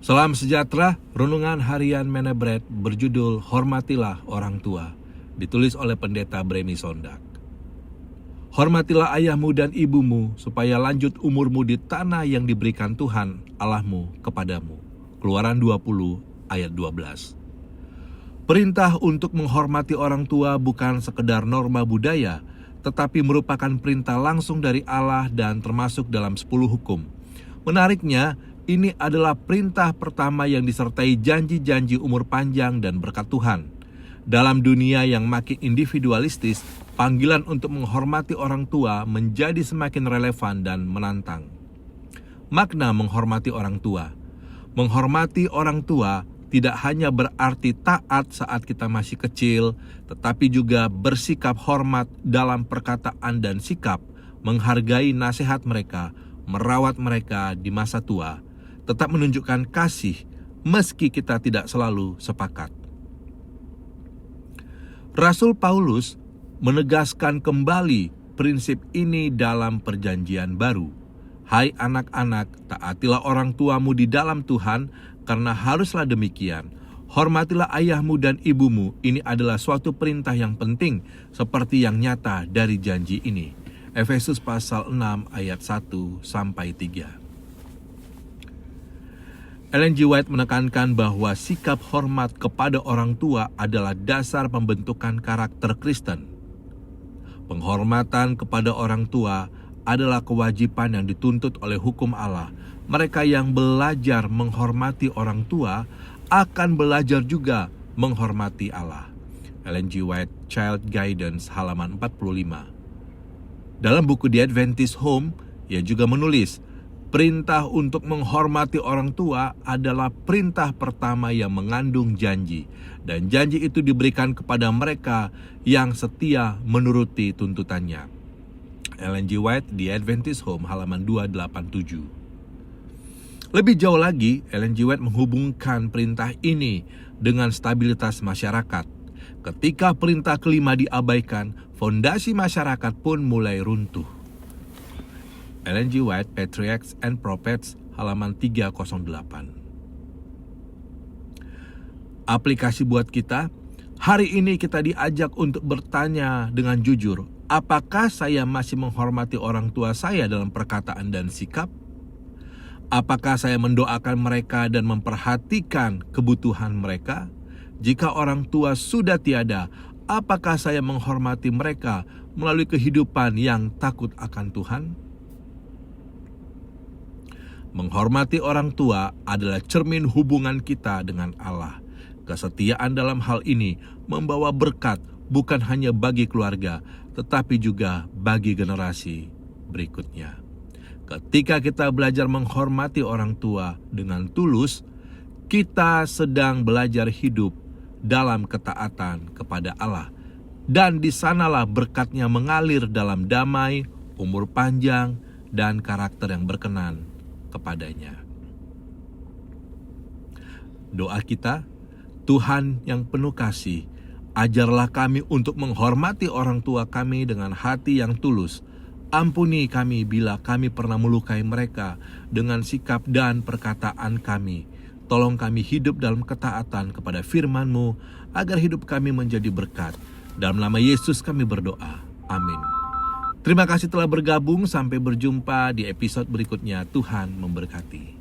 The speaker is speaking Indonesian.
Salam sejahtera, renungan harian Menebret berjudul Hormatilah Orang Tua, ditulis oleh Pendeta Bremi Sondak. Hormatilah ayahmu dan ibumu, supaya lanjut umurmu di tanah yang diberikan Tuhan Allahmu kepadamu. Keluaran 20 ayat 12. Perintah untuk menghormati orang tua bukan sekedar norma budaya, tetapi merupakan perintah langsung dari Allah dan termasuk dalam 10 hukum. Menariknya, ini adalah perintah pertama yang disertai janji-janji umur panjang dan berkat Tuhan. Dalam dunia yang makin individualistis, panggilan untuk menghormati orang tua menjadi semakin relevan dan menantang. Makna menghormati orang tua. Menghormati orang tua tidak hanya berarti taat saat kita masih kecil, tetapi juga bersikap hormat dalam perkataan dan sikap, menghargai nasihat mereka, merawat mereka di masa tua, tetap menunjukkan kasih meski kita tidak selalu sepakat. Rasul Paulus menegaskan kembali prinsip ini dalam Perjanjian Baru. Hai anak-anak, taatilah orang tuamu di dalam Tuhan, karena haruslah demikian. Hormatilah ayahmu dan ibumu. Ini adalah suatu perintah yang penting, seperti yang nyata dari janji ini. Efesus pasal 6 ayat 1-3. Ellen G. White menekankan bahwa sikap hormat kepada orang tua adalah dasar pembentukan karakter Kristen. Penghormatan kepada orang tua adalah kewajiban yang dituntut oleh hukum Allah. Mereka yang belajar menghormati orang tua akan belajar juga menghormati Allah. Ellen G. White, Child Guidance, halaman 45. Dalam buku The Adventist Home, ia juga menulis, perintah untuk menghormati orang tua adalah perintah pertama yang mengandung janji, dan janji itu diberikan kepada mereka yang setia menuruti tuntutannya. Ellen G. White, The Adventist Home, halaman 287. Lebih jauh lagi, Ellen G. White menghubungkan perintah ini dengan stabilitas masyarakat. Ketika perintah kelima diabaikan, fondasi masyarakat pun mulai runtuh. Ellen G. White, Patriarchs and Prophets, halaman 308. Aplikasi buat kita, hari ini kita diajak untuk bertanya dengan jujur, apakah saya masih menghormati orang tua saya dalam perkataan dan sikap? Apakah saya mendoakan mereka dan memperhatikan kebutuhan mereka? Jika orang tua sudah tiada, apakah saya menghormati mereka melalui kehidupan yang takut akan Tuhan? Menghormati orang tua adalah cermin hubungan kita dengan Allah. Kesetiaan dalam hal ini membawa berkat bukan hanya bagi keluarga, tetapi juga bagi generasi berikutnya. Ketika kita belajar menghormati orang tua dengan tulus, kita sedang belajar hidup dalam ketaatan kepada Allah. Dan di sanalah berkatnya mengalir dalam damai, umur panjang, dan karakter yang berkenan kepadanya. Doa kita, Tuhan yang penuh kasih, ajarlah kami untuk menghormati orang tua kami dengan hati yang tulus. Ampuni kami bila kami pernah melukai mereka dengan sikap dan perkataan kami. Tolong kami hidup dalam ketaatan kepada firman-Mu, agar hidup kami menjadi berkat. Dalam nama Yesus kami berdoa. Amin. Terima kasih telah bergabung, sampai berjumpa di episode berikutnya. Tuhan memberkati.